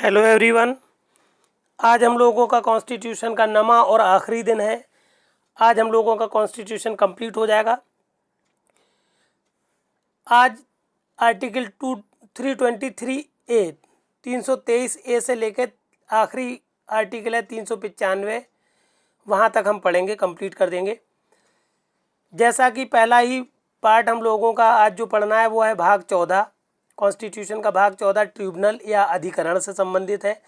Hello everyone. आज हम लोगों का कॉन्स्टिट्यूशन का नवा और आखिरी दिन है। आज हम लोगों का कॉन्स्टिट्यूशन कंप्लीट हो जाएगा। आज आर्टिकल 323A 323A से लेकर आखिरी आर्टिकल है 395, वहाँ तक हम पढ़ेंगे, कंप्लीट कर देंगे। जैसा कि पहला ही पार्ट हम लोगों का आज जो पढ़ना है वो है भाग 14। कॉन्स्टिट्यूशन का भाग 14 ट्रिब्यूनल या अधिकरण से संबंधित है,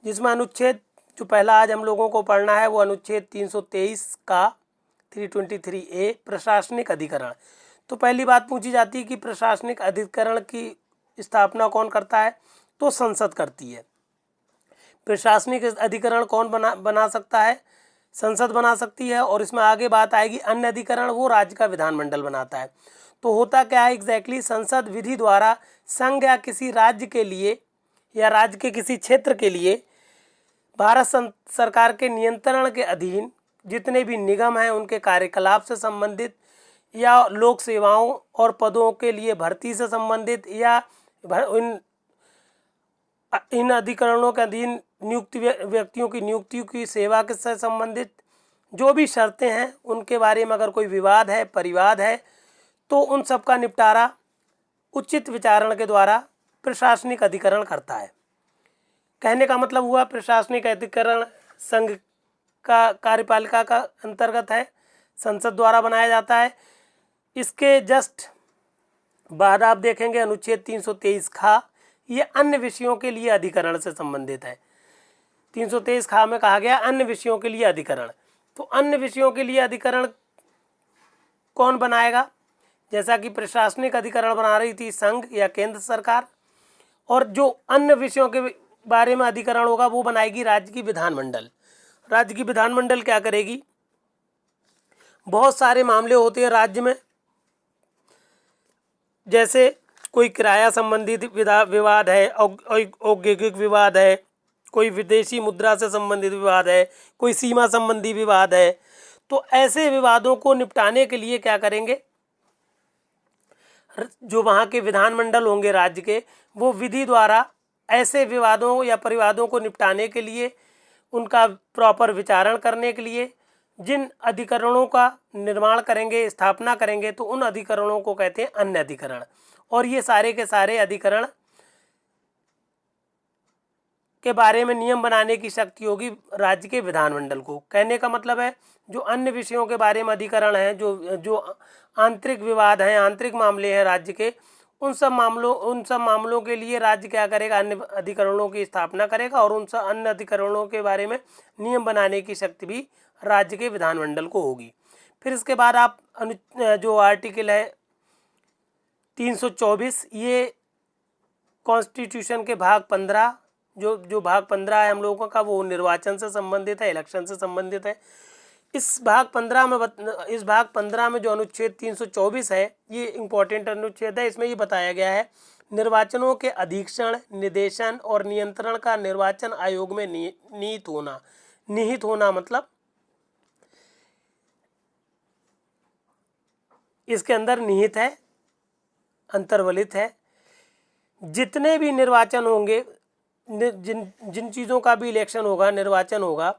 जिसमें अनुच्छेद जो पहला आज हम लोगों को पढ़ना है वो अनुच्छेद 323 का 323A प्रशासनिक अधिकरण। तो पहली बात पूछी जाती है कि प्रशासनिक अधिकरण की स्थापना कौन करता है, तो संसद करती है। प्रशासनिक अधिकरण कौन बना सकता है, संसद बना सकती है। और इसमें आगे बात आएगी अन्य अधिकरण वो राज्य का विधानमंडल बनाता है। तो होता क्या है एग्जैक्टली, संसद विधि द्वारा संघ या किसी राज्य के लिए या राज्य के किसी क्षेत्र के लिए भारत सरकार के नियंत्रण के अधीन जितने भी निगम हैं उनके कार्यकलाप से संबंधित या लोक सेवाओं और पदों के लिए भर्ती से संबंधित या इन अधिकरणों के अधीन नियुक्त व्यक्तियों की नियुक्ति की सेवा के से संबंधित जो भी शर्तें हैं उनके बारे में अगर कोई विवाद है, परिवाद है, तो उन सब का निपटारा उचित विचारण के द्वारा प्रशासनिक अधिकरण करता है। कहने का मतलब हुआ प्रशासनिक अधिकरण संघ का कार्यपालिका का अंतर्गत है, संसद द्वारा बनाया जाता है। इसके जस्ट बाद आप देखेंगे अनुच्छेद 323 खा, ये अन्य विषयों के लिए अधिकरण से संबंधित है। 323 खा में कहा गया अन्य विषयों के लिए अधिकरण। तो अन्य विषयों के लिए अधिकरण कौन बनाएगा, जैसा कि प्रशासनिक अधिकरण बना रही थी संघ या केंद्र सरकार, और जो अन्य विषयों के बारे में अधिकरण होगा वो बनाएगी राज्य की विधानमंडल। राज्य की विधानमंडल क्या करेगी, बहुत सारे मामले होते हैं राज्य में, जैसे कोई किराया संबंधित विवाद है, औद्योगिक विवाद है, कोई विदेशी मुद्रा से संबंधित विवाद है, कोई सीमा संबंधी विवाद है। तो ऐसे विवादों को निपटाने के लिए क्या करेंगे, जो वहाँ के विधानमंडल होंगे राज्य के, वो विधि द्वारा ऐसे विवादों या परिवादों को निपटाने के लिए, उनका प्रॉपर विचारण करने के लिए जिन अधिकरणों का निर्माण करेंगे, स्थापना करेंगे, तो उन अधिकरणों को कहते हैं अन्य अधिकरण। और ये सारे के सारे अधिकरण के बारे में नियम बनाने की शक्ति होगी राज्य के विधानमंडल को। कहने का मतलब है जो अन्य विषयों के बारे में अधिकरण हैं, जो आंतरिक विवाद हैं, आंतरिक मामले हैं राज्य के, उन सब मामलों के लिए राज्य क्या करेगा, अन्य अधिकरणों की स्थापना करेगा और उन सब अन्य अधिकरणों के बारे में नियम बनाने की शक्ति भी राज्य के विधानमंडल को होगी। फिर इसके बाद आप जो आर्टिकल है 324, ये कॉन्स्टिट्यूशन के भाग 15, जो भाग 15 है हम लोगों का, वो निर्वाचन से संबंधित है, इलेक्शन से संबंधित है। इस भाग 15 में जो अनुच्छेद 324 है, ये इम्पोर्टेंट अनुच्छेद है। इसमें ये बताया गया है निर्वाचनों के अधीक्षण, निदेशन और नियंत्रण का निर्वाचन आयोग में निहित होना मतलब इसके अंदर निहित है, अंतर्वलित है। जितने भी निर्वाचन होंगे, जिन चीज़ों का भी इलेक्शन होगा, निर्वाचन होगा,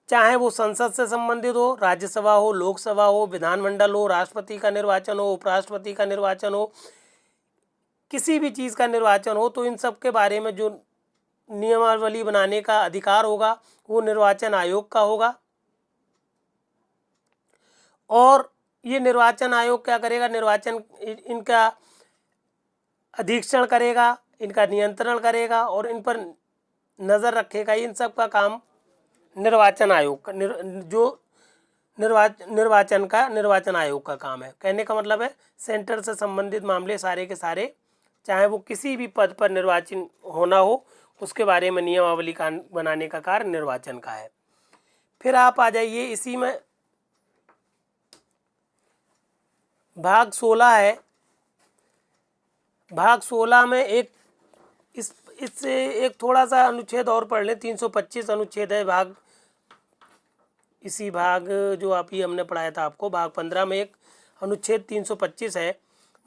चाहे वो संसद से संबंधित हो, राज्यसभा हो, लोकसभा हो, विधानमंडल हो, राष्ट्रपति का निर्वाचन हो, उपराष्ट्रपति का निर्वाचन हो, किसी भी चीज़ का निर्वाचन हो, तो इन सब के बारे में जो नियमावली बनाने का अधिकार होगा वो निर्वाचन आयोग का होगा। और ये निर्वाचन आयोग क्या करेगा, इनका अधीक्षण करेगा, इनका नियंत्रण करेगा और इन पर नज़र रखेगा। इन सब का काम निर्वाचन आयोग का निर्वाचन आयोग का काम है। कहने का मतलब है सेंटर से संबंधित मामले सारे के सारे, चाहे वो किसी भी पद पर निर्वाचन होना हो, उसके बारे में नियमावली बनाने का कार्य निर्वाचन का है। फिर आप आ जाइए, इसी में भाग 16 है। भाग 16 में इससे एक थोड़ा सा अनुच्छेद और पढ़ लें। 325 अनुच्छेद है भाग जो आप ही हमने पढ़ाया था आपको। भाग 15 में एक अनुच्छेद 325 है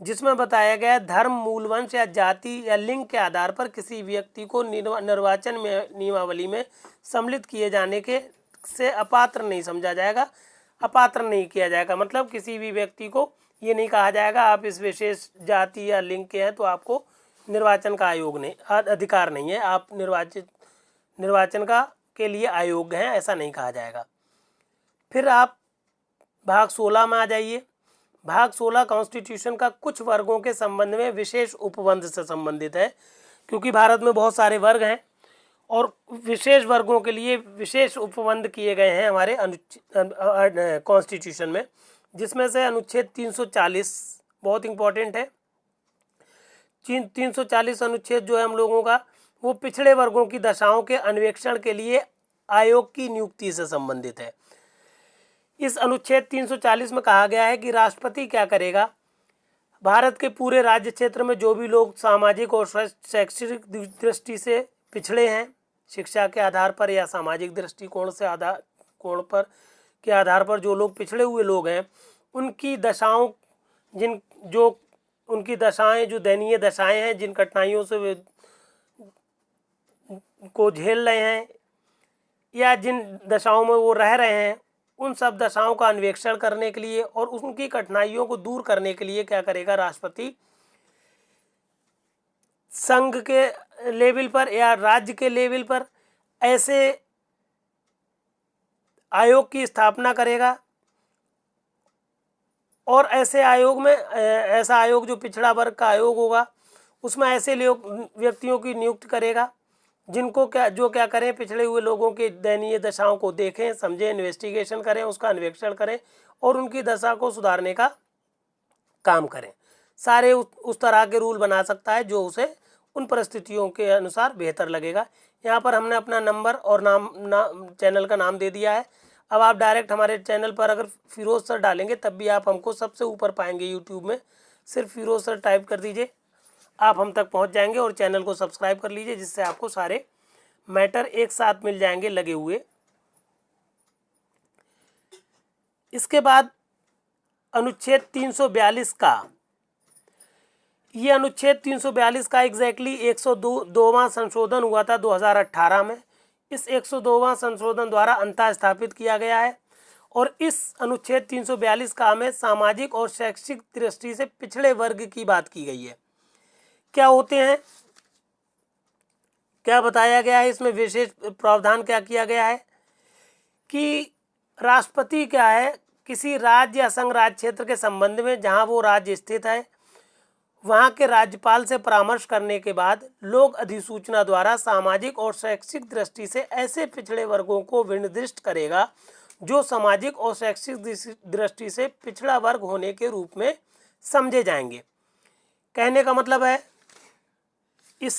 जिसमें बताया गया है धर्म, मूल वंश या जाति या लिंग के आधार पर किसी व्यक्ति को निर्वाचन में नियमावली में सम्मिलित किए जाने के से अपात्र नहीं समझा जाएगा, अपात्र नहीं किया जाएगा। मतलब किसी भी व्यक्ति को ये नहीं कहा जाएगा आप इस विशेष जाति या लिंग के हैं तो आपको निर्वाचन का आयोग नहीं अधिकार नहीं है, आप निर्वाचन का के लिए अयोग्य हैं, ऐसा नहीं कहा जाएगा। फिर आप भाग 16 में आ जाइए। भाग 16 कॉन्स्टिट्यूशन का कुछ वर्गों के संबंध में विशेष उपबंध से संबंधित है, क्योंकि भारत में बहुत सारे वर्ग हैं और विशेष वर्गों के लिए विशेष उपबंध किए गए हैं हमारे कॉन्स्टिट्यूशन में, जिसमें से अनुच्छेद 340 बहुत इम्पोर्टेंट है। 340 अनुच्छेद जो है हम लोगों का, वो पिछड़े वर्गों की दशाओं के अन्वेषण के लिए आयोग की नियुक्ति से संबंधित है। इस अनुच्छेद 340 में कहा गया है कि राष्ट्रपति क्या करेगा, भारत के पूरे राज्य क्षेत्र में जो भी लोग सामाजिक और शैक्षणिक दृष्टि से पिछड़े हैं, शिक्षा के आधार पर या सामाजिक दृष्टिकोण से के आधार पर जो लोग पिछड़े हुए लोग हैं, उनकी दशाओं उनकी दशाएं जो दयनीय दशाएं हैं, जिन कठिनाइयों से वे को झेल रहे हैं या जिन दशाओं में वो रह रहे हैं, उन सब दशाओं का अन्वेषण करने के लिए और उनकी कठिनाइयों को दूर करने के लिए क्या करेगा राष्ट्रपति, संघ के लेवल पर या राज्य के लेवल पर ऐसे आयोग की स्थापना करेगा और ऐसे आयोग में ऐसा आयोग जो पिछड़ा वर्ग का आयोग होगा उसमें ऐसे लोग व्यक्तियों की नियुक्त करेगा जिनको क्या करें, पिछड़े हुए लोगों की दयनीय दशाओं को देखें, समझें, इन्वेस्टिगेशन करें, उसका अन्वेषण करें और उनकी दशा को सुधारने का काम करें। सारे उस तरह के रूल बना सकता है जो उसे उन परिस्थितियों के अनुसार बेहतर लगेगा। यहाँ पर हमने अपना नंबर और चैनल का नाम दे दिया है। अब आप डायरेक्ट हमारे चैनल पर अगर फिरोज सर डालेंगे तब भी आप हमको सबसे ऊपर पाएंगे यूट्यूब में, सिर्फ फिरोज सर टाइप कर दीजिए, आप हम तक पहुंच जाएंगे। और चैनल को सब्सक्राइब कर लीजिए जिससे आपको सारे मैटर एक साथ मिल जाएंगे लगे हुए। इसके बाद अनुच्छेद 342 का, ये अनुच्छेद 342 का एग्जैक्टली 102वां संशोधन हुआ था 2018 में। इस 102वां संशोधन द्वारा अंतः स्थापित किया गया है और इस अनुच्छेद 342 का में सामाजिक और शैक्षिक दृष्टि से पिछड़े वर्ग की बात की गई है। क्या होते हैं, क्या बताया गया है, इसमें विशेष प्रावधान क्या किया गया है कि राष्ट्रपति क्या है, किसी राज्य या संघ राज्य क्षेत्र के संबंध में जहां वो राज्य स्थित है वहां के राज्यपाल से परामर्श करने के बाद लोक अधिसूचना द्वारा सामाजिक और शैक्षिक दृष्टि से ऐसे पिछड़े वर्गों को विनिर्दिष्ट करेगा जो सामाजिक और शैक्षिक दृष्टि से पिछड़ा वर्ग होने के रूप में समझे जाएंगे। कहने का मतलब है इस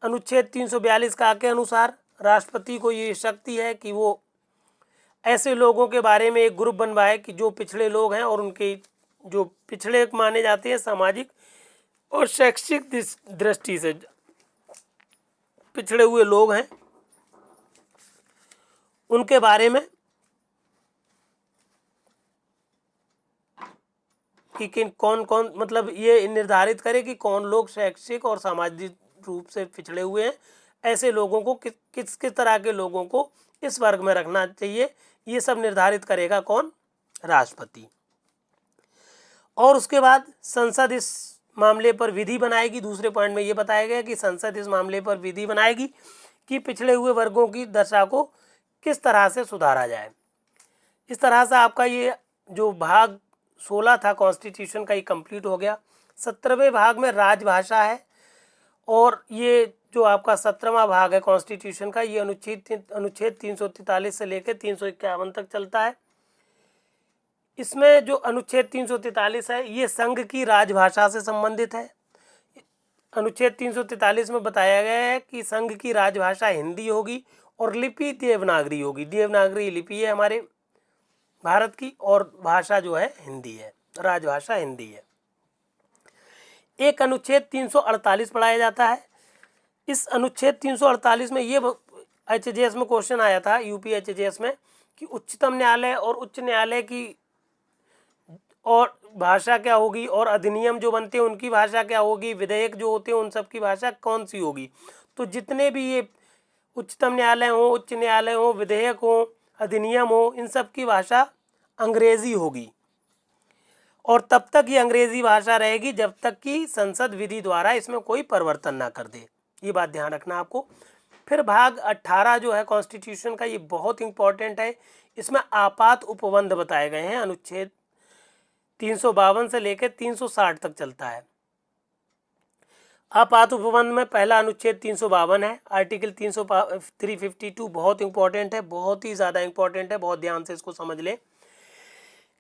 अनुच्छेद 342 का के अनुसार राष्ट्रपति को ये शक्ति है कि वो ऐसे लोगों के बारे में एक ग्रुप बनवाए कि जो पिछड़े लोग हैं और उनके जो पिछड़े माने जाते हैं सामाजिक और शैक्षिक दृष्टि से पिछड़े हुए लोग हैं, उनके बारे में कि कौन कौन, मतलब ये निर्धारित करे कि कौन लोग शैक्षिक और सामाजिक रूप से पिछड़े हुए हैं, ऐसे लोगों को किस तरह के लोगों को इस वर्ग में रखना चाहिए, ये सब निर्धारित करेगा कौन, राष्ट्रपति। और उसके बाद संसद इस मामले पर विधि बनाएगी। दूसरे पॉइंट में ये बताया गया कि संसद इस मामले पर विधि बनाएगी कि पिछड़े हुए वर्गों की दशा को किस तरह से सुधारा जाए। इस तरह से आपका ये जो भाग 16 था कॉन्स्टिट्यूशन का, ये कंप्लीट हो गया। 17वें भाग में राजभाषा है और ये जो आपका 17वां भाग है कॉन्स्टिट्यूशन का, ये अनुच्छेद 343 से लेकर 351 तक चलता है। इसमें जो अनुच्छेद 343 है ये संघ की राजभाषा से संबंधित है। अनुच्छेद 343 में बताया गया है कि संघ की राजभाषा हिंदी होगी और लिपि देवनागरी होगी। देवनागरी लिपि है हमारे भारत की और भाषा जो है हिंदी है, राजभाषा हिंदी है। एक अनुच्छेद 348 पढ़ाया जाता है। इस अनुच्छेद 348 में ये HJS में क्वेश्चन आया था, यूपी HJS में, कि उच्चतम न्यायालय और उच्च न्यायालय की और भाषा क्या होगी, और अधिनियम जो बनते हैं उनकी भाषा क्या होगी, विधेयक जो होते हैं उन सब की भाषा कौन सी होगी। तो जितने भी ये उच्चतम न्यायालय हो, उच्च न्यायालय हो, विधेयक हो, अधिनियम हो, इन सब की भाषा अंग्रेजी होगी। और तब तक ये अंग्रेजी भाषा रहेगी जब तक कि संसद विधि द्वारा इसमें कोई परिवर्तन ना कर दे। ये बात ध्यान रखना आपको। फिर भाग 18 जो है कॉन्स्टिट्यूशन का, ये बहुत इंपॉर्टेंट है। इसमें आपात उपबंध बताए गए हैं। अनुच्छेद 352 से लेकर 360 तक चलता है। आपात उपबंध में पहला अनुच्छेद 352 है। आर्टिकल 352 बहुत इंपॉर्टेंट है, बहुत ही ज़्यादा इंपॉर्टेंट है, बहुत ध्यान से इसको समझ ले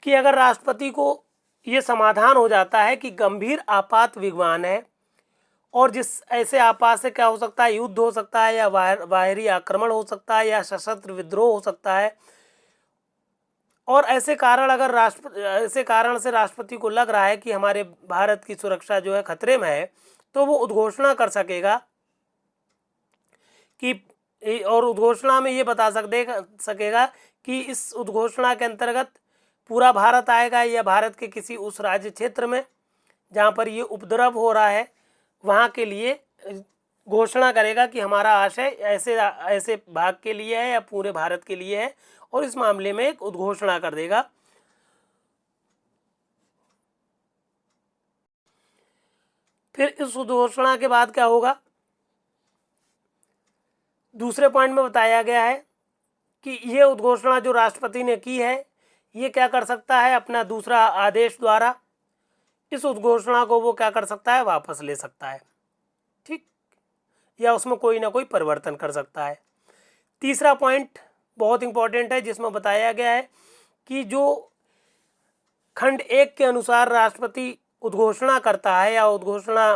कि अगर राष्ट्रपति को ये समाधान हो जाता है कि गंभीर आपात विद्यमान है, और जिस ऐसे आपात से क्या हो सकता है, युद्ध हो सकता है, या बाहरी आक्रमण हो सकता है, या सशस्त्र विद्रोह हो सकता है, और ऐसे कारण से राष्ट्रपति को लग रहा है कि हमारे भारत की सुरक्षा जो है खतरे में है, तो वो उद्घोषणा कर सकेगा कि, और उद्घोषणा में ये बता सकेगा कि इस उद्घोषणा के अंतर्गत पूरा भारत आएगा, या भारत के किसी उस राज्य क्षेत्र में जहाँ पर ये उपद्रव हो रहा है वहाँ के लिए घोषणा करेगा कि हमारा आशय ऐसे ऐसे भाग के लिए है या पूरे भारत के लिए है, और इस मामले में एक उद्घोषणा कर देगा। फिर इस उद्घोषणा के बाद क्या होगा, दूसरे पॉइंट में बताया गया है कि ये उद्घोषणा जो राष्ट्रपति ने की है, ये क्या कर सकता है, अपना दूसरा आदेश द्वारा इस उद्घोषणा को वो क्या कर सकता है, वापस ले सकता है, ठीक, या उसमें कोई ना कोई परिवर्तन कर सकता है। तीसरा पॉइंट बहुत इंपॉर्टेंट है, जिसमें बताया गया है कि जो खंड 1 के अनुसार राष्ट्रपति उद्घोषणा करता है या उद्घोषणा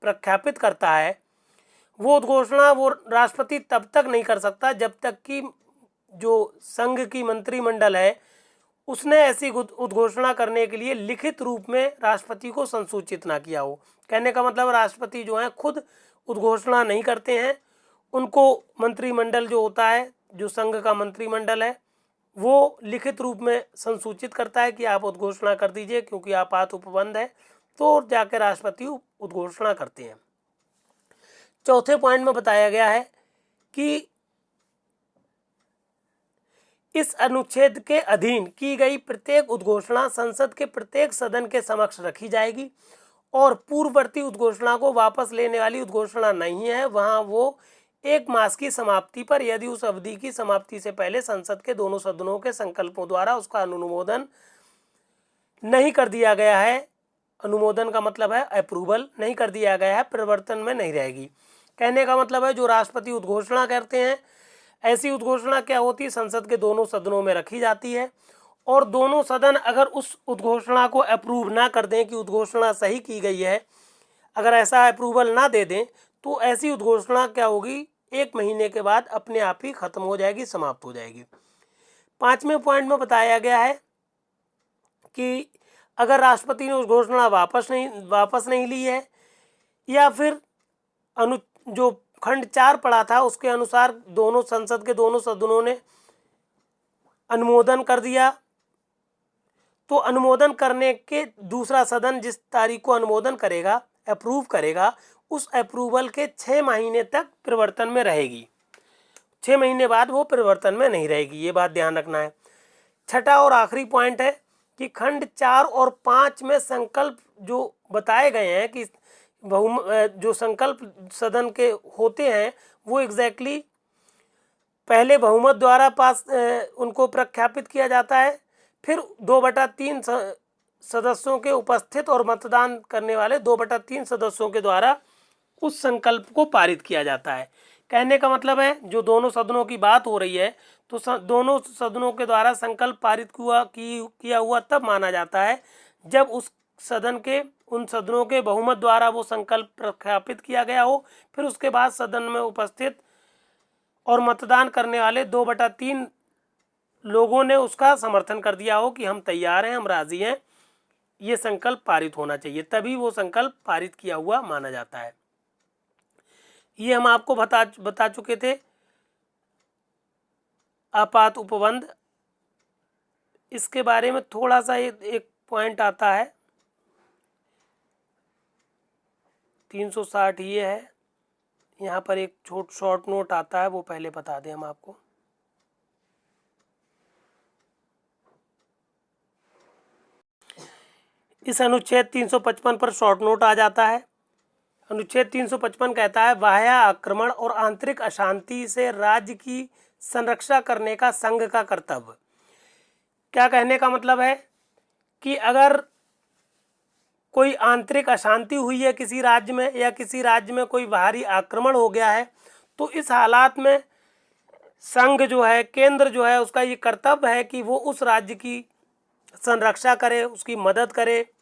प्रख्यापित करता है, वो उद्घोषणा वो राष्ट्रपति तब तक नहीं कर सकता जब तक कि जो संघ की मंत्रिमंडल है उसने ऐसी उद्घोषणा करने के लिए लिखित रूप में राष्ट्रपति को संसूचित ना किया हो। कहने का मतलब राष्ट्रपति जो है खुद उद्घोषणा नहीं करते हैं, उनको मंत्रिमंडल जो होता है, जो संघ का मंत्रिमंडल है, वो लिखित रूप में संसूचित करता है कि आप उद्घोषणा कर दीजिए क्योंकि आपात उपबंध है, तो जाकर राष्ट्रपति उद्घोषणा करते हैं। चौथे पॉइंट में बताया गया है कि इस अनुच्छेद के अधीन की गई प्रत्येक उद्घोषणा संसद के प्रत्येक सदन के समक्ष रखी जाएगी, और पूर्ववर्ती उद्घोषणा को वापस लेने वाली उद्घोषणा नहीं है, वहां वो 1 मास की समाप्ति पर, यदि उस अवधि की समाप्ति से पहले संसद के दोनों सदनों के संकल्पों द्वारा उसका अनुमोदन नहीं कर दिया गया है, अनुमोदन का मतलब है अप्रूवल, नहीं कर दिया गया है, परिवर्तन में नहीं रहेगी। कहने का मतलब है जो राष्ट्रपति उद्घोषणा करते हैं, ऐसी उद्घोषणा क्या होती है, संसद के दोनों सदनों में रखी जाती है, और दोनों सदन अगर उस उद्घोषणा को अप्रूव ना कर दें कि उद्घोषणा सही की गई है, अगर ऐसा अप्रूवल ना दे दें, तो ऐसी उद्घोषणा क्या होगी, 1 महीने के बाद अपने आप ही खत्म हो जाएगी, समाप्त हो जाएगी। 5वें पॉइंट में बताया गया है कि अगर राष्ट्रपति ने उस घोषणा वापस नहीं ली है, या फिर जो खंड 4 पड़ा था उसके अनुसार दोनों संसद के दोनों सदनों ने अनुमोदन कर दिया, तो अनुमोदन करने के दूसरा सदन जिस तारीख को अनुमोदन करेगा, अप्रूव करेगा, उस अप्रूवल के 6 महीने तक परिवर्तन में रहेगी, 6 महीने बाद वो परिवर्तन में नहीं रहेगी, ये बात ध्यान रखना है। छठा और आखिरी पॉइंट है कि खंड 4 और 5 में संकल्प जो बताए गए हैं कि जो संकल्प सदन के होते हैं वो एग्जैक्टली पहले बहुमत द्वारा पास उनको प्रख्यापित किया जाता है, फिर 2/3 सदस्यों के उपस्थित और मतदान करने वाले 2/3 सदस्यों के द्वारा उस संकल्प को पारित किया जाता है। कहने का मतलब है जो दोनों सदनों की बात हो रही है, तो दोनों सदनों के द्वारा संकल्प पारित किया हुआ तब माना जाता है जब उस सदन के उन सदनों के बहुमत द्वारा वो संकल्प प्रख्यापित किया गया हो, फिर उसके बाद सदन में उपस्थित और मतदान करने वाले 2/3 लोगों ने उसका समर्थन कर दिया हो कि हम तैयार हैं, हम राजी हैं, ये संकल्प पारित होना चाहिए, तभी वो संकल्प पारित किया हुआ माना जाता है। ये हम आपको बता चुके थे आपात उपबंध। इसके बारे में थोड़ा सा एक पॉइंट आता है 360 ये है। यहाँ पर एक शॉर्ट नोट आता है, वो पहले बता दें हम आपको। इस अनुच्छेद 355 पर शॉर्ट नोट आ जाता है। अनुच्छेद 355 कहता है बाह्य आक्रमण और आंतरिक अशांति से राज्य की संरक्षा करने का संघ का कर्तव्य। क्या कहने का मतलब है कि अगर कोई आंतरिक अशांति हुई है किसी राज्य में, या किसी राज्य में कोई बाहरी आक्रमण हो गया है, तो इस हालात में संघ जो है, केंद्र जो है, उसका ये कर्तव्य है कि वो उस राज्य की संरक्षा करे, उसकी मदद करे।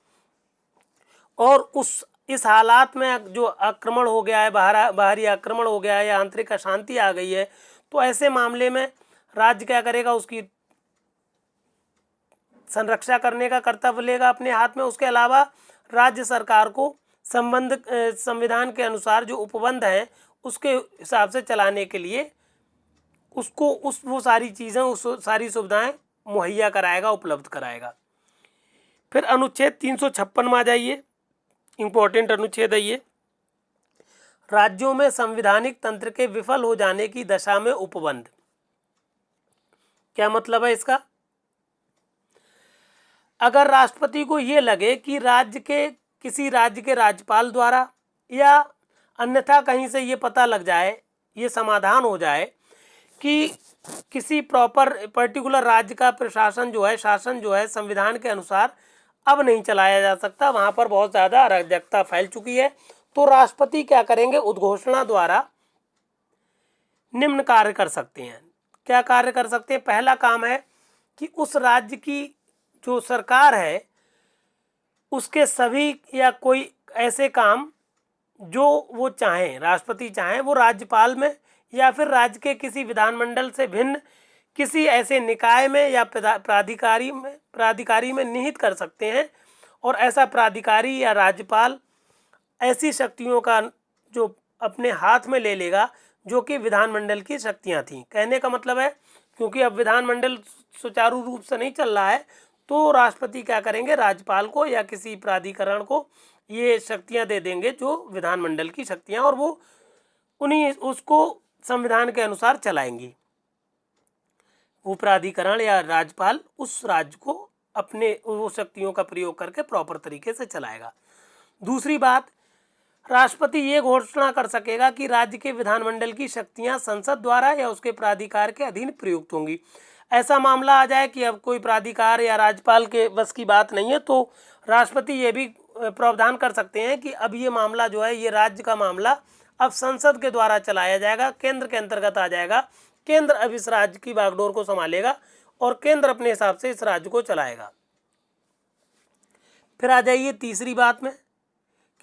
और इस हालात में जो आक्रमण हो गया है, बाहरी आक्रमण हो गया है या आंतरिक अशांति आ गई है, तो ऐसे मामले में राज्य क्या करेगा, उसकी संरक्षा करने का कर्तव्य लेगा अपने हाथ में। उसके अलावा राज्य सरकार को संविधान के अनुसार जो उपबंध हैं उसके हिसाब से चलाने के लिए उसको वो सारी चीज़ें, उस सारी सुविधाएं मुहैया कराएगा, उपलब्ध कराएगा। फिर अनुच्छेद 356 में आ जाइए, इम्पोर्टेंट अनुच्छेद है ये। राज्यों में संवैधानिक तंत्र के विफल हो जाने की दशा में उपबंध। क्या मतलब है इसका? अगर राष्ट्रपति को ये लगे कि किसी राज्य के राज्यपाल द्वारा या अन्यथा कहीं से ये पता लग जाए, ये समाधान हो जाए कि किसी पर्टिकुलर राज्य का शासन जो है संविधान के अनुसार अब नहीं चलाया जा सकता, वहाँ पर बहुत ज़्यादा अराजकता फैल चुकी है, तो राष्ट्रपति क्या करेंगे, उद्घोषणा द्वारा निम्न कार्य कर सकते हैं। क्या कार्य कर सकते हैं? पहला काम है कि उस राज्य की जो सरकार है उसके सभी या कोई ऐसे काम जो वो चाहें, राष्ट्रपति चाहें, वो राज्यपाल में या फिर राज्य के किसी विधानमंडल से भिन्न किसी ऐसे निकाय में या प्राधिकारी में निहित कर सकते हैं। और ऐसा प्राधिकारी या राज्यपाल ऐसी शक्तियों का जो अपने हाथ में ले लेगा जो कि विधानमंडल की शक्तियां थीं। कहने का मतलब है क्योंकि अब विधानमंडल सुचारू रूप से नहीं चल रहा है, तो राष्ट्रपति क्या करेंगे, राज्यपाल को या किसी प्राधिकरण को ये शक्तियां दे देंगे जो विधानमंडल की शक्तियां, और वो उसको संविधान के अनुसार चलाएंगी। वो प्राधिकरण या राज्यपाल उस राज्य को अपने वो शक्तियों का प्रयोग करके प्रॉपर तरीके से चलाएगा। दूसरी बात, राष्ट्रपति ये घोषणा कर सकेगा कि राज्य के विधानमंडल की शक्तियां संसद द्वारा या उसके प्राधिकार के अधीन प्रयुक्त होंगी। ऐसा मामला आ जाए कि अब कोई प्राधिकार या राज्यपाल के बस की बात नहीं है, तो राष्ट्रपति ये भी प्रावधान कर सकते हैं कि अब ये मामला जो है, ये राज्य का मामला अब संसद के द्वारा चलाया जाएगा, केंद्र के अंतर्गत आ जाएगा। केंद्र अब इस राज्य की बागडोर को संभालेगा और केंद्र अपने हिसाब से इस राज्य को चलाएगा। फिर आ जाइए तीसरी बात में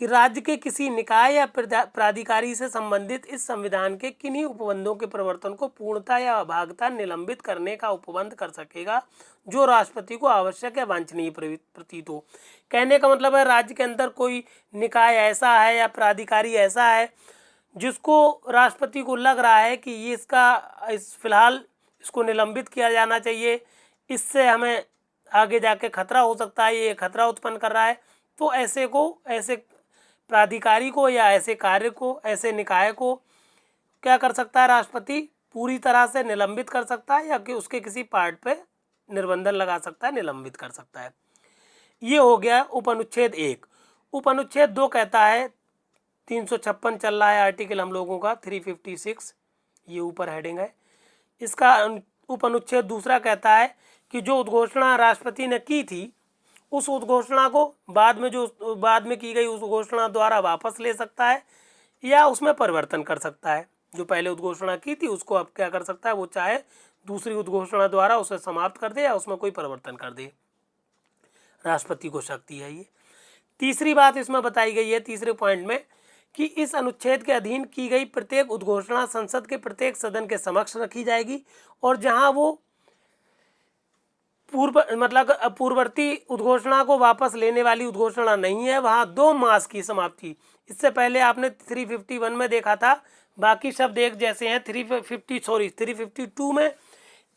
कि राज्य के किसी निकाय या प्राधिकारी से संबंधित इस संविधान के किन्हीं उपबंधों के प्रवर्तन को पूर्णता या अभागता निलंबित करने का उपबंध कर सकेगा जो राष्ट्रपति को आवश्यक या वांछनीय प्रतीत हो। कहने का मतलब है राज्य के अंदर कोई निकाय ऐसा है या प्राधिकारी ऐसा है जिसको राष्ट्रपति को लग रहा है कि ये फिलहाल इसको निलंबित किया जाना चाहिए, इससे हमें आगे जाके खतरा हो सकता है, ये खतरा उत्पन्न कर रहा है, तो ऐसे प्राधिकारी को या ऐसे कार्य को, ऐसे निकाय को क्या कर सकता है, राष्ट्रपति पूरी तरह से निलंबित कर सकता है या कि उसके किसी पार्ट पे निर्बंधन लगा सकता है, निलंबित कर सकता है। ये हो गया उपअनुच्छेद 1। उपअनुच्छेद 2 कहता है, 356 चल रहा है आर्टिकल हम लोगों का 356, ये ऊपर हेडिंग है इसका। उपअनुच्छेद दूसरा कहता है कि जो उद्घोषणा राष्ट्रपति ने की थी उस उद्घोषणा को बाद में की गई उस घोषणा द्वारा वापस ले सकता है या उसमें परिवर्तन कर सकता है। जो पहले उद्घोषणा की थी उसको अब क्या कर सकता है, वो चाहे दूसरी उद्घोषणा द्वारा उसे समाप्त कर दे या उसमें कोई परिवर्तन कर दे। राष्ट्रपति को शक्ति है ये। तीसरी बात इसमें बताई गई है तीसरे पॉइंट में कि इस अनुच्छेद के अधीन की गई प्रत्येक उद्घोषणा संसद के प्रत्येक सदन के समक्ष रखी जाएगी और जहां वो पूर्ववर्ती उद्घोषणा को वापस लेने वाली उद्घोषणा नहीं है, वहां 2 मास की समाप्ति। इससे पहले आपने 351 में देखा था, बाकी शब्द एक जैसे हैं। 352 में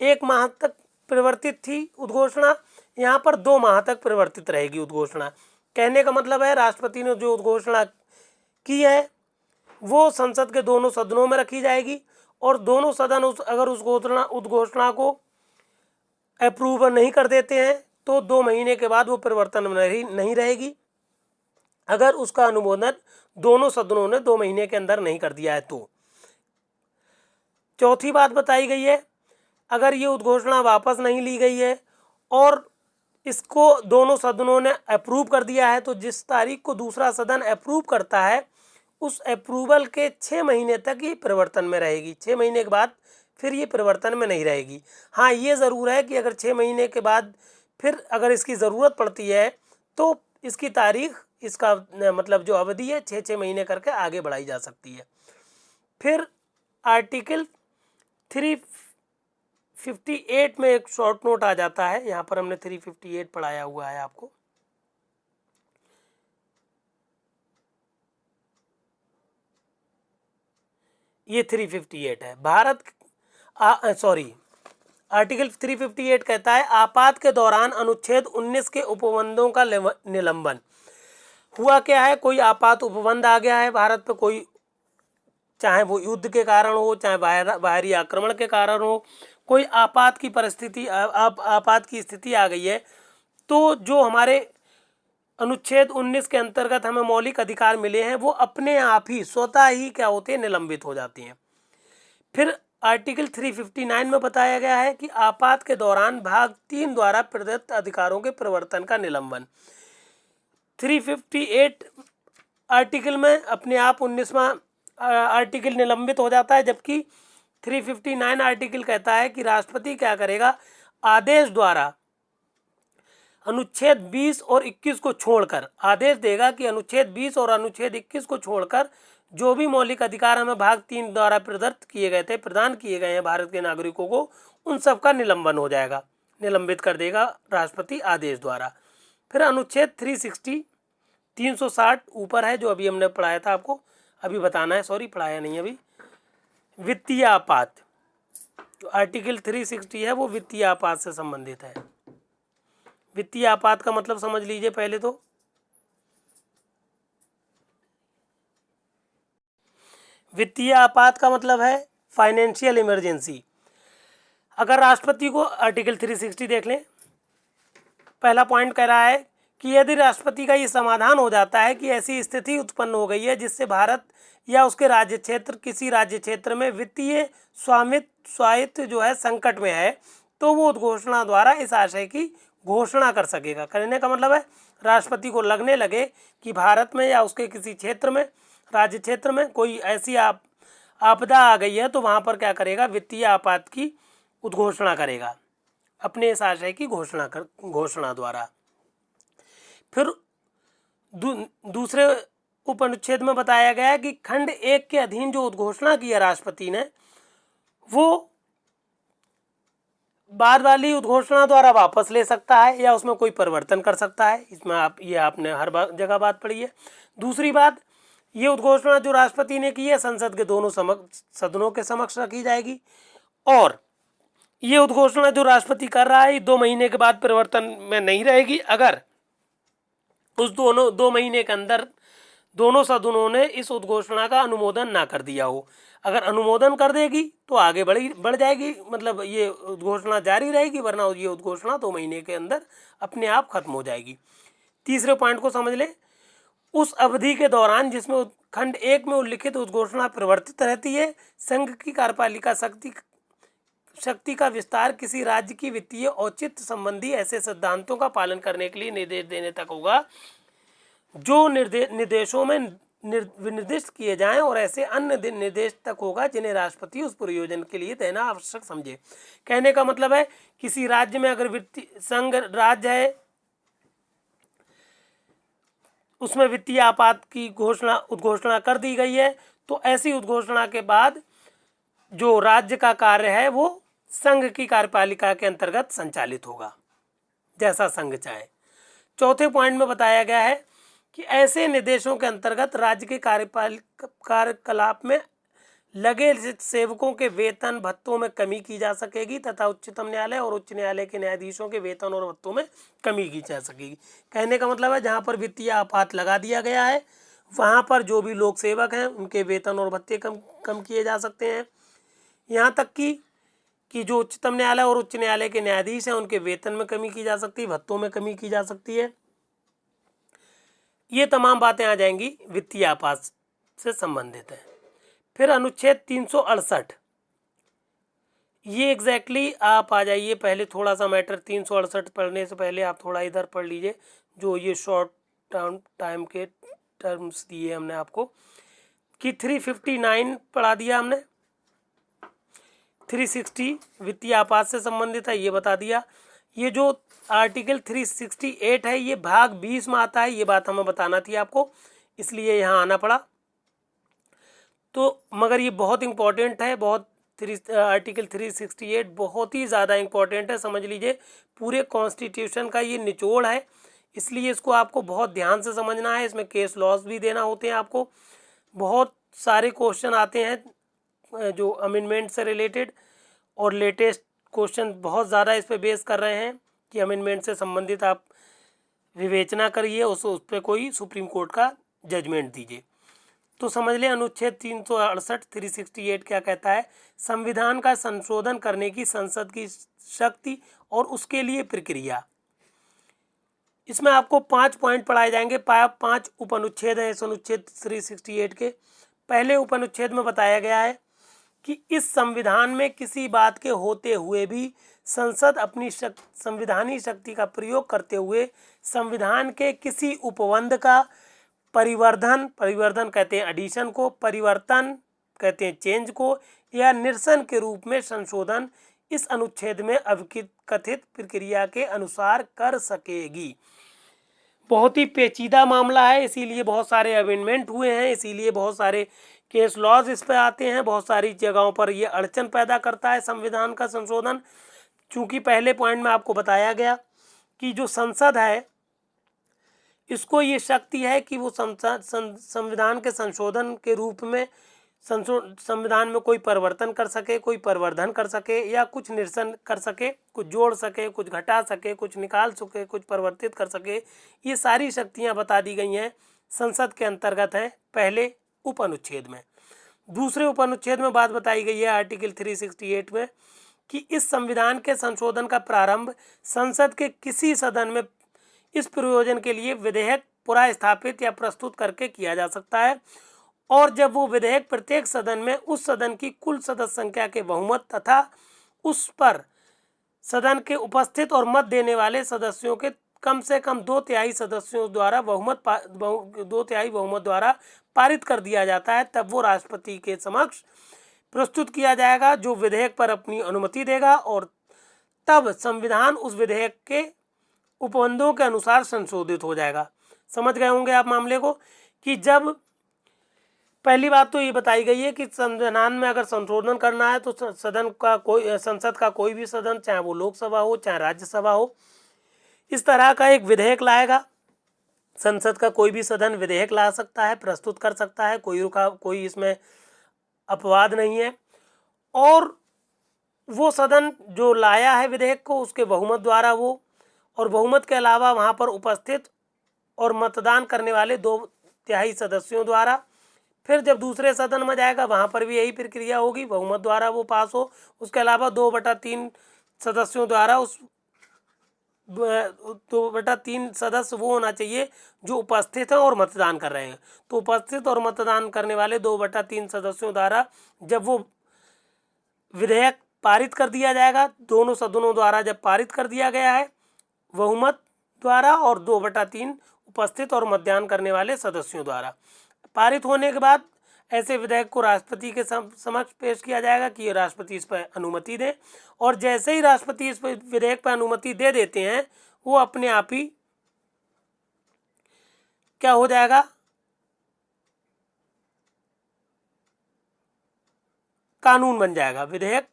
1 माह तक परिवर्तित थी उद्घोषणा, यहाँ पर 2 माह तक परिवर्तित रहेगी उद्घोषणा। कहने का मतलब है राष्ट्रपति ने जो उद्घोषणा की है वो संसद के दोनों सदनों में रखी जाएगी और दोनों सदन अगर उस उद्घोषणा को अप्रूव नहीं कर देते हैं तो 2 महीने के बाद वो परिवर्तन में नहीं रहेगी। अगर उसका अनुमोदन दोनों सदनों ने 2 महीने के अंदर नहीं कर दिया है तो। चौथी बात बताई गई है, अगर ये उद्घोषणा वापस नहीं ली गई है और इसको दोनों सदनों ने अप्रूव कर दिया है तो जिस तारीख को दूसरा सदन अप्रूव करता है उस अप्रूवल के 6 महीने तक ये परिवर्तन में रहेगी। 6 महीने के बाद फिर ये परिवर्तन में नहीं रहेगी। हाँ, ये ज़रूर है कि अगर 6 महीने के बाद फिर अगर इसकी ज़रूरत पड़ती है तो इसकी तारीख, इसका मतलब जो अवधि है 6 महीने करके आगे बढ़ाई जा सकती है। फिर आर्टिकल 358 में एक शॉर्ट नोट आ जाता है, यहाँ पर हमने 358 पढ़ाया हुआ है आपको। ये 358 है। आर्टिकल 358 कहता है आपात के दौरान अनुच्छेद 19 के उपबंधों का निलंबन। हुआ क्या है, कोई आपात उपबंध आ गया है भारत पे, कोई चाहे वो युद्ध के कारण हो चाहे बाहरी आक्रमण के कारण हो, कोई आपात की परिस्थिति आपात की स्थिति आ गई है तो जो हमारे अनुच्छेद 19 के अंतर्गत हमें मौलिक अधिकार मिले हैं वो अपने आप ही स्वतः ही क्या होते हैं, निलंबित हो जाते हैं। फिर आर्टिकल 359 में बताया गया है कि आपात के दौरान भाग 3 द्वारा प्रदत्त अधिकारों के परिवर्तन का निलंबन। 358 आर्टिकल में अपने आप 19वां आर्टिकल निलंबित हो जाता है, जबकि 359 आर्टिकल कहता है कि राष्ट्रपति क्या करेगा, आदेश द्वारा अनुच्छेद 20 और 21 को छोड़कर आदेश देगा कि अनुच्छेद 20 और अनुच्छेद 21 को छोड़कर जो भी मौलिक अधिकार हमें भाग 3 द्वारा प्रदान किए गए हैं भारत के नागरिकों को, उन सब का निलंबन हो जाएगा, निलंबित कर देगा राष्ट्रपति आदेश द्वारा। फिर अनुच्छेद 360 ऊपर है जो अभी हमने पढ़ाया था, आपको अभी बताना है, सॉरी पढ़ाया नहीं अभी। वित्तीय आपात, जो आर्टिकल 360 है वो वित्तीय आपात से संबंधित है। वित्तीय आपात का मतलब समझ लीजिए पहले तो। वित्तीय आपात का मतलब है फाइनेंशियल इमरजेंसी। अगर राष्ट्रपति को, आर्टिकल 360 देख लें, पहला पॉइंट कह रहा है कि यदि राष्ट्रपति का ये समाधान हो जाता है कि ऐसी स्थिति उत्पन्न हो गई है जिससे भारत या उसके राज्य क्षेत्र, किसी राज्य क्षेत्र में वित्तीय स्वामित्व जो है संकट में है, तो वो उद्घोषणा द्वारा इस आशय की घोषणा कर सकेगा। कहने का मतलब है राष्ट्रपति को लगने लगे कि भारत में या उसके किसी क्षेत्र में, राज्य क्षेत्र में कोई ऐसी आपदा आ गई है तो वहाँ पर क्या करेगा, वित्तीय आपात की उद्घोषणा करेगा अपने इस आशय की घोषणा द्वारा। फिर दूसरे उपअनुच्छेद में बताया गया है कि खंड 1 के अधीन जो उद्घोषणा की है राष्ट्रपति ने, वो बाद वाली उद्घोषणा द्वारा वापस ले सकता है या उसमें कोई परिवर्तन कर सकता है। इसमें आपने हर जगह बात पढ़ी है। दूसरी बात, ये उद्घोषणा जो राष्ट्रपति ने की है संसद के दोनों सदनों के समक्ष रखी जाएगी और ये उद्घोषणा जो राष्ट्रपति कर रहा है 2 महीने के बाद परिवर्तन में नहीं रहेगी। अगर उस 2 महीने के अंदर दोनों सदनों ने इस उद्घोषणा का अनुमोदन ना कर दिया हो, अगर अनुमोदन कर देगी तो आगे बढ़ जाएगी, मतलब ये उद्घोषणा जारी रहेगी, वरना ये उद्घोषणा 2 महीने के अंदर अपने आप खत्म हो जाएगी। तीसरे पॉइंट को समझ लें, उस अवधि के दौरान जिसमें खंड 1 में उल्लिखित उद्घोषणा परिवर्तित रहती है, संघ की कार्यपालिका शक्ति का विस्तार किसी राज्य की वित्तीय औचित्य संबंधी ऐसे सिद्धांतों का पालन करने के लिए निर्देश देने तक होगा जो निर्देशों में निर्दिष्ट किए जाएं और ऐसे अन्य निर्देश तक होगा जिन्हें राष्ट्रपति उस प्रयोजन के लिए देना आवश्यक समझे। कहने का मतलब है किसी राज्य में अगर वित्तीय संघ राज्य है, उसमें वित्तीय आपात की उद्घोषणा कर दी गई है, तो ऐसी उद्घोषणा के बाद जो राज्य का कार्य है वो संघ की कार्यपालिका के अंतर्गत संचालित होगा, जैसा संघ चाहे। चौथे पॉइंट में बताया गया है कि ऐसे निर्देशों के अंतर्गत राज्य के कार्यकलाप में लगे सेवकों के वेतन भत्तों में कमी की जा सकेगी तथा उच्चतम न्यायालय और उच्च न्यायालय के न्यायाधीशों के वेतन और भत्तों में कमी की जा सकेगी। कहने का मतलब है जहाँ पर वित्तीय आपात लगा दिया गया है वहाँ पर जो भी लोक सेवक हैं उनके वेतन और भत्ते कम किए जा सकते हैं। यहाँ तक कि जो उच्चतम न्यायालय और उच्च न्यायालय के न्यायाधीश हैं उनके वेतन में कमी की जा सकती है, भत्तों में कमी की जा सकती है। ये तमाम बातें आ जाएंगी वित्तीय आपात से संबंधित है। फिर अनुच्छेद 368, ये एग्जैक्टली आप आ जाइए, पहले थोड़ा सा मैटर 368 पढ़ने से पहले आप थोड़ा इधर पढ़ लीजिए जो ये शॉर्ट टाइम के टर्म्स दिए हमने आपको कि 359 पढ़ा दिया हमने, 360 वित्तीय आपात से संबंधित है ये बता दिया। ये जो आर्टिकल 368 है ये भाग 20 में आता है, ये बात हमें बताना थी आपको इसलिए यहाँ आना पड़ा। तो मगर ये बहुत इम्पोर्टेंट है, बहुत आर्टिकल 368 बहुत ही ज़्यादा इम्पोर्टेंट है, समझ लीजिए पूरे कॉन्स्टिट्यूशन का ये निचोड़ है, इसलिए इसको आपको बहुत ध्यान से समझना है। इसमें केस लॉज भी देना होते हैं आपको, बहुत सारे क्वेश्चन आते हैं जो अमेंडमेंट से रिलेटेड, और लेटेस्ट क्वेश्चन बहुत ज़्यादा इस पर बेस कर रहे हैं कि अमेंडमेंट से संबंधित आप विवेचना करिए, उस पर कोई सुप्रीम कोर्ट का जजमेंट दीजिए। तो समझ लें अनुच्छेद 368 368 क्या कहता है, संविधान का संशोधन करने की संसद की शक्ति और उसके लिए प्रक्रिया। इसमें आपको 5 पॉइंट पढ़ाए जाएंगे, 5 उपअनुच्छेद हैं इस अनुच्छेद 368 के। पहले उपअनुच्छेद में बताया गया है कि इस संविधान में किसी बात के होते हुए भी संसद अपनी संविधानीय शक्ति का प्रयोग करते हुए संविधान के किसी उपबंध का परिवर्धन कहते हैं एडिशन को, परिवर्तन कहते हैं चेंज को, या निरसन के रूप में संशोधन इस अनुच्छेद में कथित प्रक्रिया के अनुसार कर सकेगी। बहुत ही पेचीदा मामला है, इसीलिए बहुत सारे अमेंडमेंट हुए हैं, इसीलिए बहुत सारे केस लॉज इस पर आते हैं, बहुत सारी जगहों पर ये अड़चन पैदा करता है संविधान का संशोधन। चूँकि पहले पॉइंट में आपको बताया गया कि जो संसद है इसको ये शक्ति है कि वो संविधान के संशोधन के रूप में संविधान में कोई परिवर्तन कर सके, कोई परिवर्धन कर सके, या कुछ निरसन कर सके, कुछ जोड़ सके, कुछ घटा सके, कुछ निकाल सके, कुछ परिवर्तित कर सके। ये सारी शक्तियां बता दी गई हैं, संसद के अंतर्गत है पहले उपअनुच्छेद में। दूसरे उपअनुच्छेद में बात बताई गई है आर्टिकल 368 में कि इस संविधान के संशोधन का प्रारंभ संसद के किसी सदन में इस प्रयोजन के लिए विधेयक पुनर्स्थापित या प्रस्तुत करके किया जा सकता है, और जब वो विधेयक प्रत्येक सदन में उस सदन की कुल सदस्य संख्या के बहुमत तथा उस पर सदन के उपस्थित और मत देने वाले सदस्यों के कम से कम 2/3 सदस्यों द्वारा 2/3 बहुमत द्वारा पारित कर दिया जाता है, तब वो राष्ट्रपति के समक्ष प्रस्तुत किया जाएगा जो विधेयक पर अपनी अनुमति देगा, और तब संविधान उस विधेयक के उपबंधों के अनुसार संशोधित हो जाएगा। समझ गए होंगे आप मामले को कि जब पहली बात तो ये बताई गई है कि संविधान में अगर संशोधन करना है तो संसद का कोई भी सदन, चाहे वो लोकसभा हो चाहे राज्यसभा हो, इस तरह का एक विधेयक लाएगा। संसद का कोई भी सदन विधेयक ला सकता है, प्रस्तुत कर सकता है, कोई इसमें अपवाद नहीं है, और वो सदन जो लाया है विधेयक को उसके बहुमत द्वारा वो, और बहुमत के अलावा वहाँ पर उपस्थित और मतदान करने वाले 2/3 सदस्यों द्वारा, फिर जब दूसरे सदन में जाएगा वहाँ पर भी यही प्रक्रिया होगी, बहुमत द्वारा वो पास हो, उसके अलावा 2/3 सदस्यों द्वारा उस 2/3 सदस्य वो होना चाहिए जो उपस्थित हैं और मतदान कर रहे हैं। तो उपस्थित और मतदान करने वाले 2/3 सदस्यों द्वारा जब वो विधेयक पारित कर दिया जाएगा, दोनों सदनों द्वारा जब पारित कर दिया गया है बहुमत द्वारा और 2/3 उपस्थित और मतदान करने वाले सदस्यों द्वारा पारित होने के बाद ऐसे विधेयक को राष्ट्रपति के समक्ष पेश किया जाएगा कि ये राष्ट्रपति इस पर अनुमति दें, और जैसे ही राष्ट्रपति इस विधेयक पर अनुमति दे देते हैं वो अपने आप ही क्या हो जाएगा, कानून बन जाएगा विधेयक,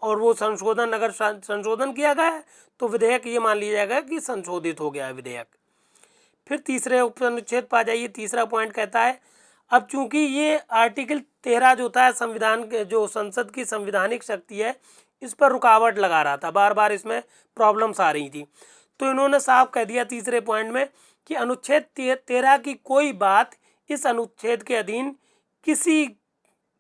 और वो संशोधन अगर संशोधन किया गया है तो विधेयक ये मान लिया जाएगा कि संशोधित हो गया है विधेयक। फिर तीसरे उपअनुच्छेद पर आ जाइए। तीसरा पॉइंट कहता है अब चूंकि ये आर्टिकल 13 जो था संविधान के, जो संसद की संवैधानिक शक्ति है, इस पर रुकावट लगा रहा था, बार बार इसमें प्रॉब्लम्स आ रही थी। तो इन्होंने साफ कह दिया तीसरे पॉइंट में कि अनुच्छेद 13 की कोई बात इस अनुच्छेद के अधीन किसी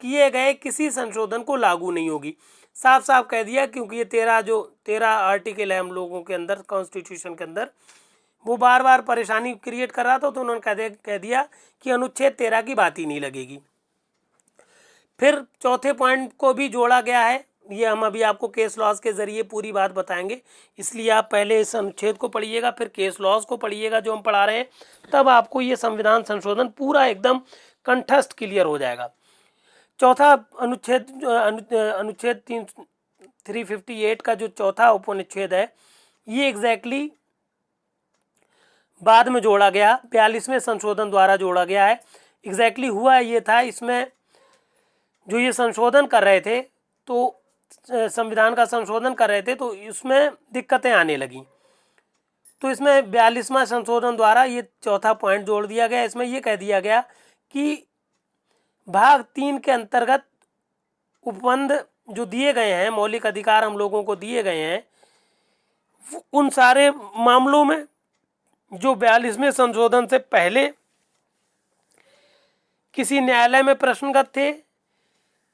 किए गए किसी संशोधन को लागू नहीं होगी। साफ साफ कह दिया, क्योंकि ये 13 आर्टिकल है हम लोगों के अंदर, कॉन्स्टिट्यूशन के अंदर, वो बार बार परेशानी क्रिएट कर रहा था। तो उन्होंने कह दिया कि अनुच्छेद 13 की बात ही नहीं लगेगी। फिर चौथे पॉइंट को भी जोड़ा गया है, ये हम अभी आपको केस लॉज के ज़रिए पूरी बात बताएंगे, इसलिए आप पहले इस अनुच्छेद को पढ़िएगा, फिर केस लॉज को पढ़िएगा जो हम पढ़ा रहे हैं, तब आपको ये संविधान संशोधन पूरा एकदम कंठस्थ क्लियर हो जाएगा। चौथा अनुच्छेद 358 का जो चौथा उपनुच्छेद है, ये एग्जैक्टली बाद में जोड़ा गया, 42वें संशोधन द्वारा जोड़ा गया है। एग्जैक्टली हुआ ये था, इसमें जो ये संशोधन कर रहे थे, तो संविधान का संशोधन कर रहे थे, तो इसमें दिक्कतें आने लगी। तो इसमें 42वां संशोधन द्वारा ये चौथा पॉइंट जोड़ दिया गया। इसमें ये कह दिया गया कि भाग 3 के अंतर्गत उपबंध जो दिए गए हैं, मौलिक अधिकार हम लोगों को दिए गए हैं, उन सारे मामलों में जो 42वें संशोधन से पहले किसी न्यायालय में प्रश्नगत थे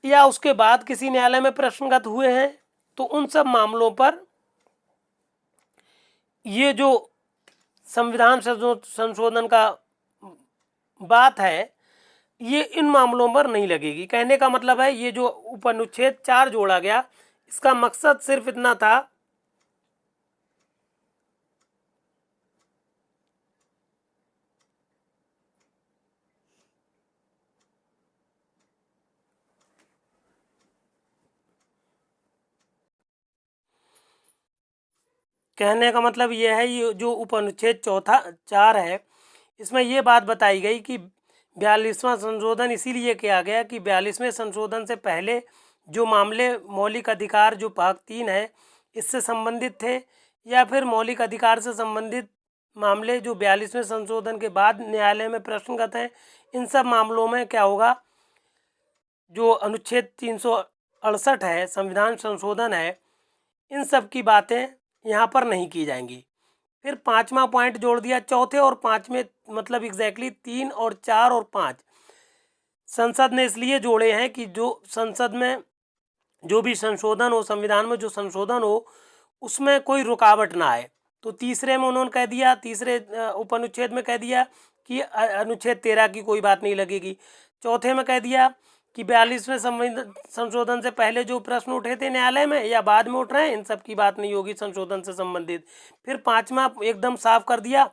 या उसके बाद किसी न्यायालय में प्रश्नगत हुए हैं, तो उन सब मामलों पर ये जो संविधान संशोधन का बात है, ये इन मामलों पर नहीं लगेगी। कहने का मतलब है, ये जो उपनुच्छेद 4 जोड़ा गया, इसका मकसद सिर्फ इतना था कहने का मतलब ये है, ये जो उपनुच्छेद 4 है, इसमें ये बात बताई गई कि 42वां संशोधन इसीलिए किया गया कि 42वें संशोधन से पहले जो मामले मौलिक अधिकार जो भाग 3 है इससे संबंधित थे, या फिर मौलिक अधिकार से संबंधित मामले जो 42वें संशोधन के बाद न्यायालय में प्रश्नगत हैं, इन सब मामलों में क्या होगा, जो अनुच्छेद 368 है, संविधान संशोधन है, इन सब की बातें यहाँ पर नहीं की जाएंगी। फिर 5वां पॉइंट जोड़ दिया। चौथे और 5वें मतलब एग्जैक्टली 3 और 4 और 5 संसद ने इसलिए जोड़े हैं कि जो संसद में जो भी संशोधन हो, संविधान में जो संशोधन हो, उसमें कोई रुकावट ना आए। तो तीसरे में उन्होंने कह दिया, तीसरे उपनुच्छेद में कह दिया कि अनुच्छेद 13 की कोई बात नहीं लगेगी। चौथे में कह दिया कि 42वें संशोधन से पहले जो प्रश्न उठे थे न्यायालय में या बाद में उठ रहे हैं, इन सब की बात नहीं होगी संशोधन से संबंधित। फिर 5वां एकदम साफ कर दिया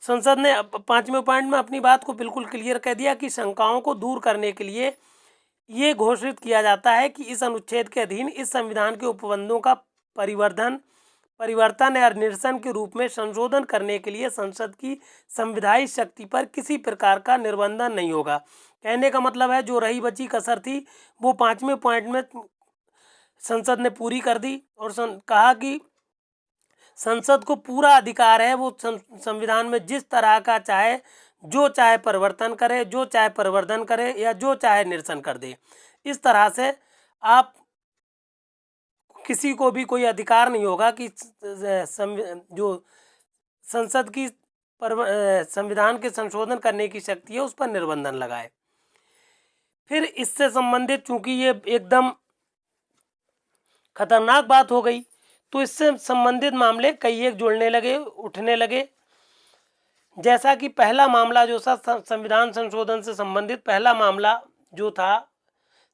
संसद ने, 5वें पॉइंट में अपनी बात को बिल्कुल क्लियर कह दिया कि शंकाओं को दूर करने के लिए ये घोषित किया जाता है कि इस अनुच्छेद के अधीन इस संविधान के उपबंधों का परिवर्तन या निरसन के रूप में संशोधन करने के लिए संसद की संविधायिक शक्ति पर किसी प्रकार का निर्बंधन नहीं होगा। कहने का मतलब है, जो रही बची कसर थी वो 5वें पॉइंट में संसद ने पूरी कर दी और कहा कि संसद को पूरा अधिकार है, वो संविधान में जिस तरह का चाहे, जो चाहे परिवर्तन करे, जो चाहे परिवर्धन करे या जो चाहे निरसन कर दे। इस तरह से आप किसी को भी कोई अधिकार नहीं होगा कि जो संसद की संविधान के संशोधन करने की शक्ति है उस पर निर्बंधन लगाए। फिर इससे संबंधित, चूंकि ये एकदम खतरनाक बात हो गई, तो इससे संबंधित मामले कई एक जुड़ने लगे, उठने लगे। जैसा कि पहला मामला जो था संविधान संशोधन से संबंधित, पहला मामला जो था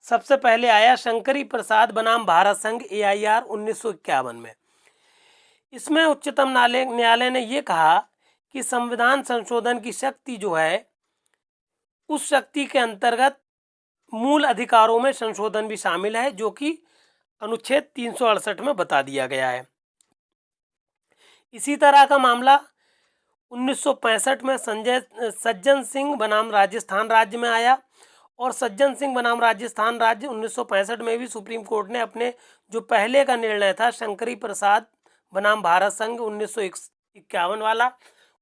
सबसे पहले आया शंकरी प्रसाद बनाम भारत संघ AIR 1951 में। इसमें उच्चतम न्यायालय ने यह कहा कि संविधान संशोधन की शक्ति जो है, उस शक्ति के अंतर्गत मूल अधिकारों में संशोधन भी शामिल है, जो कि अनुच्छेद 368 में बता दिया गया है। इसी तरह का मामला 1965 में सज्जन सिंह बनाम राजस्थान राज्य में आया, और सज्जन सिंह बनाम राजस्थान राज्य 1965 में भी सुप्रीम कोर्ट ने अपने जो पहले का निर्णय था शंकरी प्रसाद बनाम भारत संघ 1951 वाला,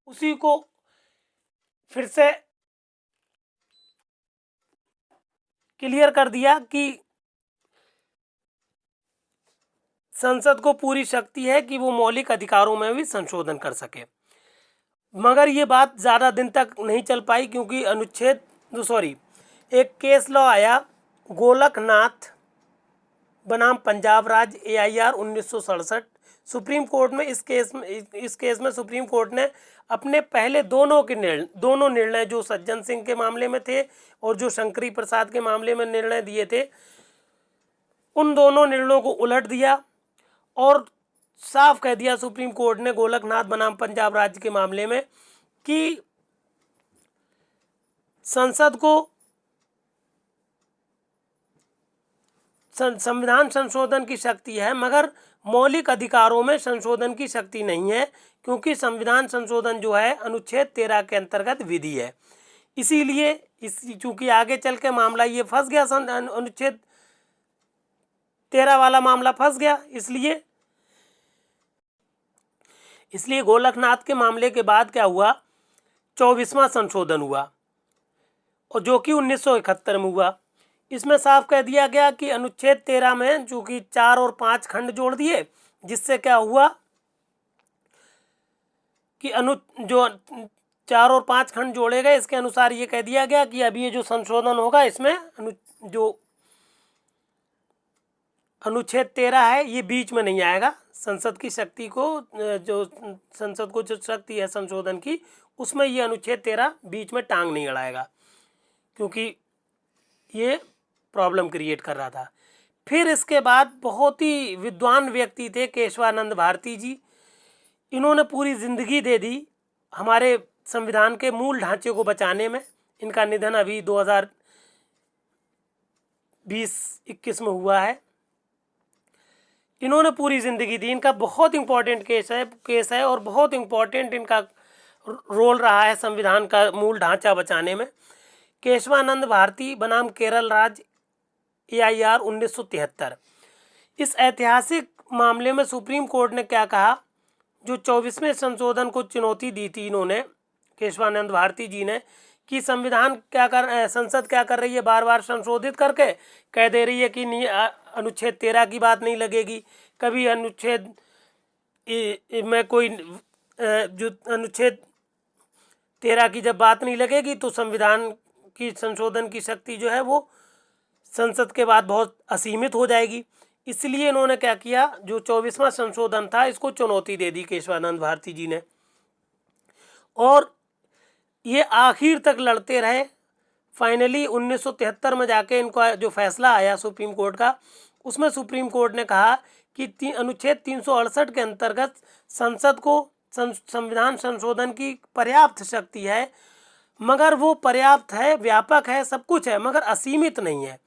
उसी को फिर से क्लियर कर दिया कि संसद को पूरी शक्ति है कि वो मौलिक अधिकारों में भी संशोधन कर सके। मगर ये बात ज़्यादा दिन तक नहीं चल पाई, क्योंकि एक केस लॉ आया, गोलकनाथ बनाम पंजाब राज्य AIR 1967। सुप्रीम कोर्ट में इस केस में सुप्रीम कोर्ट ने अपने पहले दोनों निर्णय जो सज्जन सिंह के मामले में थे और जो शंकरी प्रसाद के मामले में निर्णय दिए थे, उन दोनों निर्णयों को उलट दिया और साफ कह दिया सुप्रीम कोर्ट ने गोलकनाथ बनाम पंजाब राज्य के मामले में कि संसद को संविधान संशोधन की शक्ति है, मगर मौलिक अधिकारों में संशोधन की शक्ति नहीं है, क्योंकि संविधान संशोधन जो है अनुच्छेद 13 के अंतर्गत विधि है। इसीलिए चूंकि आगे चल के मामला ये फंस गया, अनुच्छेद 13 वाला मामला फंस गया, इसलिए गोलकनाथ के मामले के बाद क्या हुआ, 24वां संशोधन हुआ, और जो कि 1971 में हुआ। इसमें साफ कह दिया गया कि अनुच्छेद 13 में चूंकि 4 और 5 खंड जोड़ दिए, जिससे क्या हुआ कि जो 4 और 5 खंड जोड़े गए, इसके अनुसार ये कह दिया गया कि अभी ये जो संशोधन होगा इसमें जो अनुच्छेद 13 है ये बीच में नहीं आएगा। संसद की शक्ति को, जो संसद को जो शक्ति है संशोधन की, उसमें ये अनुच्छेद 13 बीच में टांग नहीं अड़ाएगा, क्योंकि ये प्रॉब्लम क्रिएट कर रहा था। फिर इसके बाद बहुत ही विद्वान व्यक्ति थे केशवानंद भारती जी, इन्होंने पूरी जिंदगी दे दी हमारे संविधान के मूल ढांचे को बचाने में। इनका निधन अभी 2020-21 में हुआ है। इन्होंने पूरी जिंदगी दी, इनका बहुत इंपॉर्टेंट केस है और बहुत इंपॉर्टेंट इनका रोल रहा है संविधान का मूल ढांचा बचाने में। केशवानंद भारती बनाम केरल राज्य AIR 1973। इस ऐतिहासिक मामले में सुप्रीम कोर्ट ने क्या कहा, जो 24वें संशोधन को चुनौती दी थी इन्होंने, केशवानंद भारती जी ने, कि संसद क्या कर रही है, बार बार संशोधित करके कह दे रही है कि अनुच्छेद 13 की बात नहीं लगेगी, कभी अनुच्छेद में कोई जो अनुच्छेद 13 की जब बात नहीं लगेगी तो संविधान की संशोधन की शक्ति जो है वो संसद के बाद बहुत असीमित हो जाएगी। इसलिए इन्होंने क्या किया, जो 24वां संशोधन था इसको चुनौती दे दी केशवानंद भारती जी ने, और ये आखिर तक लड़ते रहे। फाइनली 1973 में जाके इनका जो फैसला आया सुप्रीम कोर्ट का, उसमें सुप्रीम कोर्ट ने कहा कि अनुच्छेद 368 के अंतर्गत संसद को संविधान संशोधन की पर्याप्त शक्ति है, मगर वो पर्याप्त है, व्यापक है, सब कुछ है, मगर असीमित नहीं है,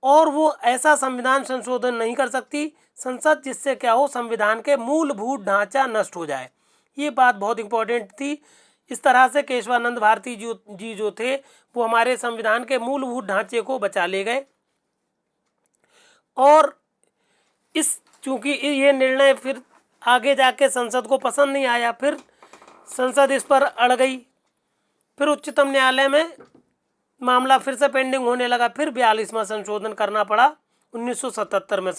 और वो ऐसा संविधान संशोधन नहीं कर सकती संसद जिससे क्या हो, संविधान के मूलभूत ढांचा नष्ट हो जाए। ये बात बहुत इंपॉर्टेंट थी। इस तरह से केशवानंद भारती जी जो थे वो हमारे संविधान के मूलभूत ढांचे को बचा ले गए, और चूंकि ये निर्णय फिर आगे जाके संसद को पसंद नहीं आया, फिर संसद इस पर अड़ गई, फिर उच्चतम न्यायालय में मामला फिर से पेंडिंग होने लगा, फिर 42वां संशोधन करना पड़ा 1977 में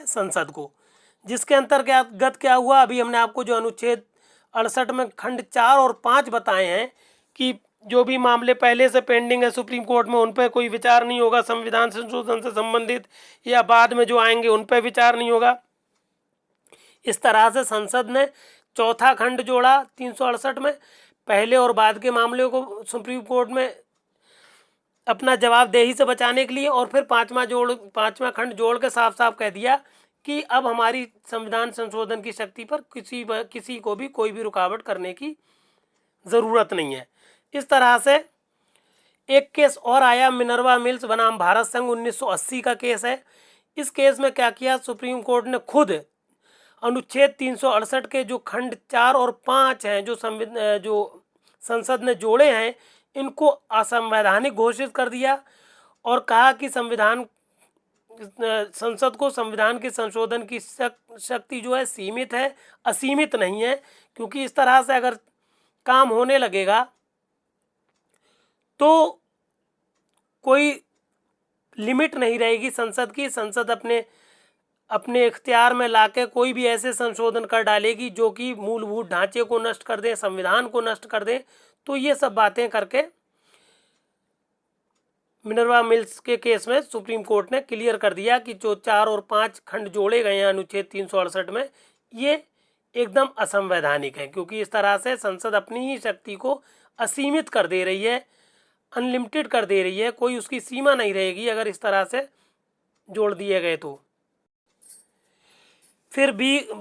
संसद को, जिसके अंतर्गत क्या हुआ, अभी हमने आपको जो अनुच्छेद 68 में खंड 4 और 5 बताए हैं कि जो भी मामले पहले से पेंडिंग है सुप्रीम कोर्ट में उन पर कोई विचार नहीं होगा, संविधान संशोधन से संबंधित, या बाद में जो आएंगे उन पर विचार नहीं होगा। इस तरह से संसद ने चौथा खंड जोड़ा 368 में, पहले और बाद के मामलों को सुप्रीम कोर्ट में अपना जवाबदेही से बचाने के लिए, और फिर पांचवा खंड जोड़ के साफ साफ कह दिया कि अब हमारी संविधान संशोधन की शक्ति पर किसी को भी कोई भी रुकावट करने की ज़रूरत नहीं है। इस तरह से एक केस और आया, मिनर्वा मिल्स बनाम भारत संघ 1980 का केस है। इस केस में क्या किया, सुप्रीम कोर्ट ने खुद अनुच्छेद 368 के जो खंड 4 और 5 हैं जो संसद ने जोड़े हैं, इनको असंवैधानिक घोषित कर दिया और कहा कि संसद को संविधान के संशोधन की शक्ति जो है सीमित है, असीमित नहीं है, क्योंकि इस तरह से अगर काम होने लगेगा तो कोई लिमिट नहीं रहेगी संसद की। संसद अपने इख्तियार में लाके कोई भी ऐसे संशोधन कर डालेगी जो कि मूलभूत ढांचे को नष्ट कर दें, संविधान को नष्ट कर दें। तो ये सब बातें करके मिनर्वा मिल्स के केस में सुप्रीम कोर्ट ने क्लियर कर दिया कि जो 4 और 5 खंड जोड़े गए हैं अनुच्छेद 368 में, ये एकदम असंवैधानिक है, क्योंकि इस तरह से संसद अपनी ही शक्ति को असीमित कर दे रही है, अनलिमिटेड कर दे रही है, कोई उसकी सीमा नहीं रहेगी अगर इस तरह से जोड़ दिए गए तो। फिर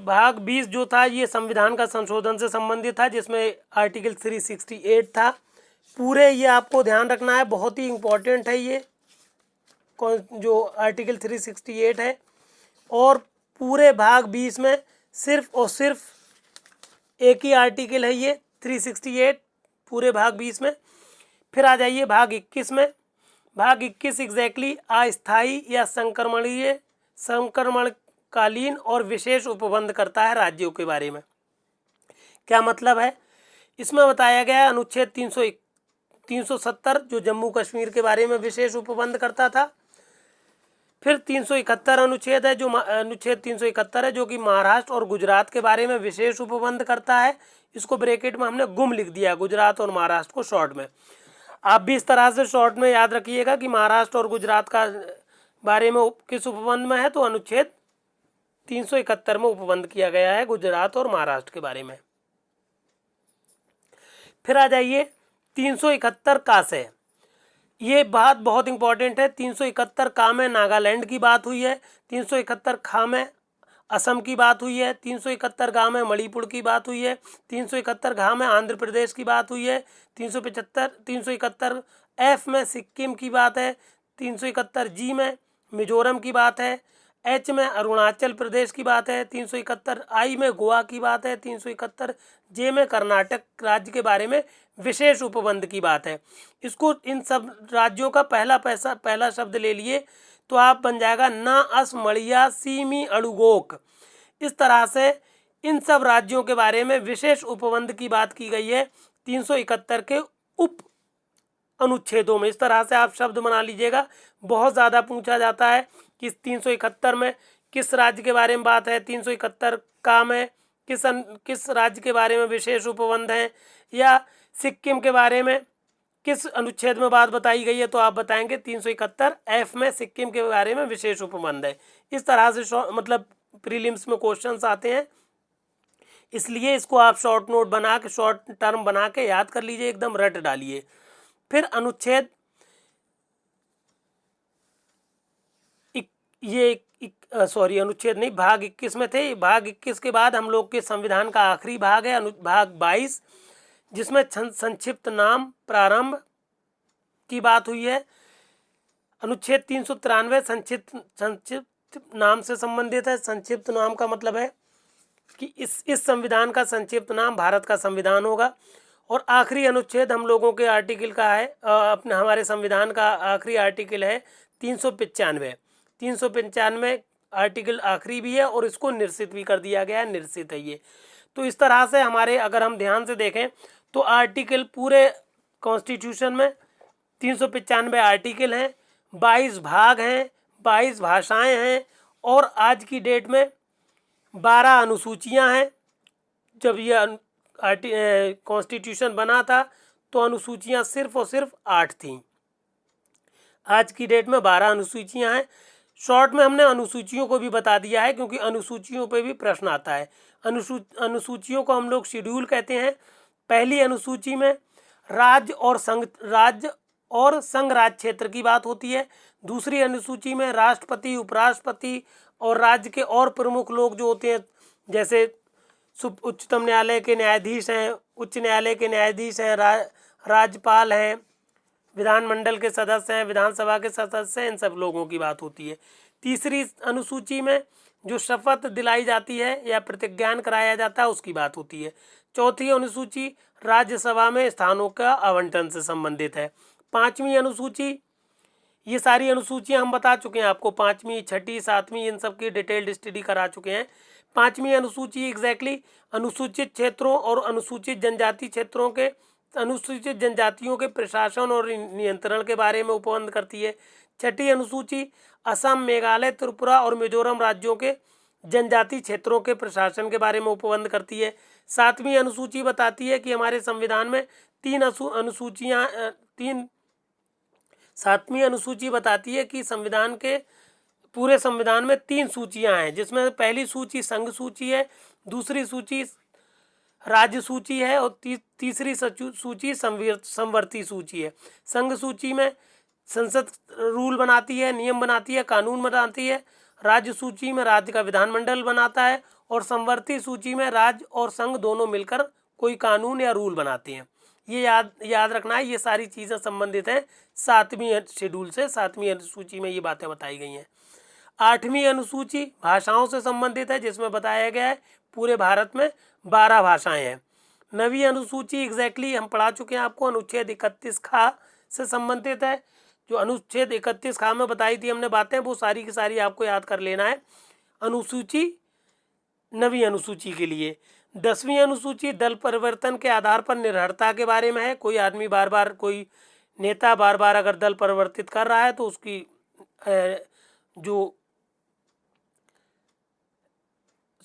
भाग 20 जो था ये संविधान का संशोधन से संबंधित था, जिसमें आर्टिकल 368 था। पूरे ये आपको ध्यान रखना है, बहुत ही इम्पोर्टेंट है ये जो आर्टिकल 368 है। और पूरे भाग 20 में सिर्फ और सिर्फ एक ही आर्टिकल है ये 368 पूरे भाग 20 में। फिर आ जाइए भाग 21 में। भाग 21 एग्जैक्टली अस्थायी या संक्रमणकालीन और विशेष उपबंध करता है राज्यों के बारे में। क्या मतलब है? इसमें बताया गया है अनुच्छेद 370 जो जम्मू कश्मीर के बारे में विशेष उपबंध करता था। फिर 371 अनुच्छेद है, जो अनुच्छेद 371 है जो कि महाराष्ट्र और गुजरात के बारे में विशेष उपबंध करता है। इसको ब्रैकेट में हमने गुम लिख दिया, गुजरात और महाराष्ट्र को शॉर्ट में। आप भी इस तरह से शॉर्ट में याद रखिएगा कि महाराष्ट्र और गुजरात का बारे में किस उपबंध में है, तो अनुच्छेद 371 में उपबंध किया गया है गुजरात और महाराष्ट्र के बारे में। फिर आ जाइए 371 का से, ये बात बहुत इंपॉर्टेंट है। 371 का में नागालैंड की बात हुई है, 371 खा में असम की बात हुई है, 371 गा में मणिपुर की बात हुई है, 371 घा में आंध्र प्रदेश की बात हुई है, 371 एफ में सिक्किम की बात है, 371 जी में मिजोरम की बात है, एच में अरुणाचल प्रदेश की बात है, 371 आई में गोवा की बात है, 371 जे में कर्नाटक राज्य के बारे में विशेष उपबंध की बात है। इसको इन सब राज्यों का पहला शब्द ले लिए तो आप बन जाएगा ना अस मड़िया सीमी अड़ुगोक। इस तरह से इन सब राज्यों के बारे में विशेष उपबंध की बात की गई है 371 के उप अनुच्छेदों में। इस तरह से आप शब्द बना लीजिएगा। बहुत ज़्यादा पूछा जाता है कि 371 में किस राज्य के बारे में बात है, 371 का में किस राज्य के बारे में विशेष उपबंध है, या सिक्किम के बारे में किस अनुच्छेद में बात बताई गई है, तो आप बताएंगे 371 एफ में सिक्किम के बारे में विशेष उपबंध है। इस तरह से मतलब प्रीलिम्स में क्वेश्चंस आते हैं, इसलिए इसको आप शॉर्ट नोट बना के, शॉर्ट टर्म बना के याद कर लीजिए, एकदम रट डालिए। फिर अनुच्छेद अनुच्छेद नहीं, भाग 21 में थे। भाग 21 के बाद हम लोग के संविधान का आखिरी भाग है भाग 22, जिसमें संक्षिप्त नाम प्रारंभ की बात हुई है। अनुच्छेद 393 संक्षिप्त नाम से संबंधित है। संक्षिप्त नाम का मतलब है कि इस संविधान का संक्षिप्त नाम भारत का संविधान होगा। और आखिरी अनुच्छेद हम लोगों के आर्टिकल का है, अपने हमारे संविधान का आखिरी आर्टिकल है 395। 395 आर्टिकल आखिरी भी है और इसको निरसित भी कर दिया गया है, निरसित है ये। तो इस तरह से हमारे, अगर हम ध्यान से देखें तो आर्टिकल पूरे कॉन्स्टिट्यूशन में 395 आर्टिकल हैं, 22 भाग हैं, 22 भाषाएं हैं, और आज की डेट में 12 अनुसूचियां हैं। जब ये कॉन्स्टिट्यूशन बना था तो अनुसूचियां सिर्फ और सिर्फ 8 थीं। आज की डेट में 12 अनुसूचियां हैं। शॉर्ट में हमने अनुसूचियों को भी बता दिया है, क्योंकि अनुसूचियों पे भी प्रश्न आता है। अनुसूचियों को हम लोग शेड्यूल कहते हैं। पहली अनुसूची में राज्य और संघ राज्य क्षेत्र की बात होती है। दूसरी अनुसूची में राष्ट्रपति, उपराष्ट्रपति और राज्य के और प्रमुख लोग जो होते हैं, जैसे उच्चतम न्यायालय के न्यायाधीश हैं, उच्च न्यायालय के न्यायाधीश हैं, राज्यपाल हैं, विधानमंडल के सदस्य हैं, विधानसभा के सदस्य हैं, इन सब लोगों की बात होती है। तीसरी अनुसूची में जो शपथ दिलाई जाती है या प्रतिज्ञान कराया जाता है उसकी बात होती है। चौथी अनुसूची राज्यसभा में स्थानों का आवंटन से संबंधित है। पांचवी अनुसूची, ये सारी अनुसूचियां हम बता चुके हैं आपको, पांचवी, छठी, सातवीं, इन सब की डिटेल्ड स्टडी करा चुके हैं। पांचवी अनुसूची एग्जैक्टली अनुसूचित क्षेत्रों और अनुसूचित जनजाति क्षेत्रों के अनुसूचित जनजातियों के प्रशासन और नियंत्रण के बारे में उपबंध करती है। छठी अनुसूची असम, मेघालय, त्रिपुरा और मिजोरम राज्यों के जनजाति क्षेत्रों के प्रशासन के बारे में उपबंध करती है। सातवीं अनुसूची बताती है कि हमारे संविधान में सातवीं अनुसूची बताती है कि संविधान के पूरे संविधान में 3 सूचियां हैं, जिसमें पहली सूची संघ सूची है, दूसरी सूची राज्य सूची है और तीसरी सूची संवर्ती सूची है। संघ सूची में संसद रूल बनाती है, नियम बनाती है, कानून बनाती है। राज्य सूची में राज्य का विधानमंडल बनाता है और संवर्ती सूची में राज्य और संघ दोनों मिलकर कोई कानून या रूल बनाते हैं। ये याद रखना है। ये सारी चीज़ें संबंधित हैं 7वीं शेड्यूल से। 7वीं अनुसूची में ये बातें बताई गई हैं। 8वीं अनुसूची भाषाओं से संबंधित है, जिसमें बताया गया है पूरे भारत में 12 भाषाएं हैं। 9वीं अनुसूची एग्जैक्टली हम पढ़ा चुके हैं आपको, अनुच्छेद 31 खा से संबंधित है। जो अनुच्छेद 31 खा में बताई थी हमने बातें, वो सारी की सारी आपको याद कर लेना है अनुसूची 9वीं अनुसूची के लिए। 10वीं अनुसूची दल परिवर्तन के आधार पर निर्भरता के बारे में है। कोई आदमी बार बार, कोई नेता बार बार अगर दल परिवर्तित कर रहा है तो उसकी जो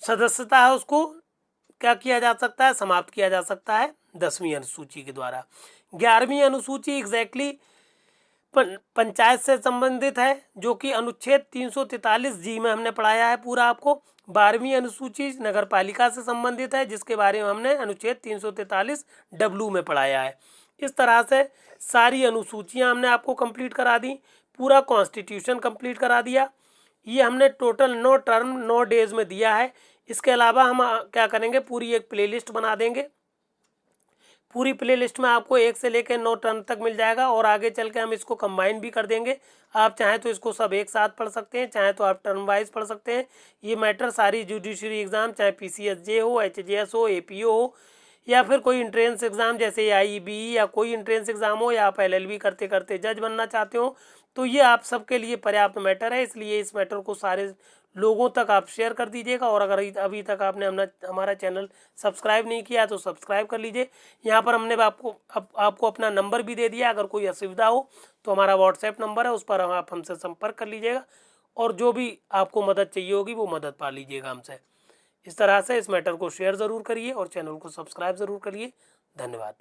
सदस्यता है उसको क्या किया जा सकता है, समाप्त किया जा सकता है 10वीं अनुसूची के द्वारा। 11वीं अनुसूची एग्जैक्टली पंचायत से संबंधित है, जो कि अनुच्छेद 343 जी में हमने पढ़ाया है पूरा आपको। 12वीं अनुसूची नगर पालिका से संबंधित है, जिसके बारे में हमने अनुच्छेद 343 डब्ल्यू में पढ़ाया है। इस तरह से सारी अनुसूचियां हमने आपको कंप्लीट करा दी, पूरा कॉन्स्टिट्यूशन कंप्लीट करा दिया। ये हमने टोटल 9 टर्म 9 डेज में दिया है। इसके अलावा हम क्या करेंगे, पूरी एक प्लेलिस्ट बना देंगे। पूरी प्लेलिस्ट में आपको 1 से लेकर 9 टर्म तक मिल जाएगा और आगे चल के हम इसको कंबाइन भी कर देंगे। आप चाहें तो इसको सब एक साथ पढ़ सकते हैं, चाहे तो आप टर्म वाइज पढ़ सकते हैं। ये मैटर सारी जुडिशरी एग्ज़ाम, चाहे PCSJ हो, HJS हो, APO हो, या फिर कोई इंट्रेंस एग्ज़ाम जैसे IEB या कोई इंट्रेंस एग्ज़ाम हो, या आप LLB करते करते जज बनना चाहते हो, तो ये आप सबके लिए पर्याप्त मैटर है। इसलिए इस मैटर को सारे लोगों तक आप शेयर कर दीजिएगा। और अगर अभी तक आपने हमारा चैनल सब्सक्राइब नहीं किया तो सब्सक्राइब कर लीजिए। यहाँ पर हमने आपको अपना नंबर भी दे दिया। अगर कोई असुविधा हो तो हमारा WhatsApp नंबर है, उस पर आप हमसे संपर्क कर लीजिएगा और जो भी आपको मदद चाहिए होगी वो मदद पा लीजिएगा हमसे। इस तरह से इस मैटर को शेयर ज़रूर करिए और चैनल को सब्सक्राइब ज़रूर करिए। धन्यवाद।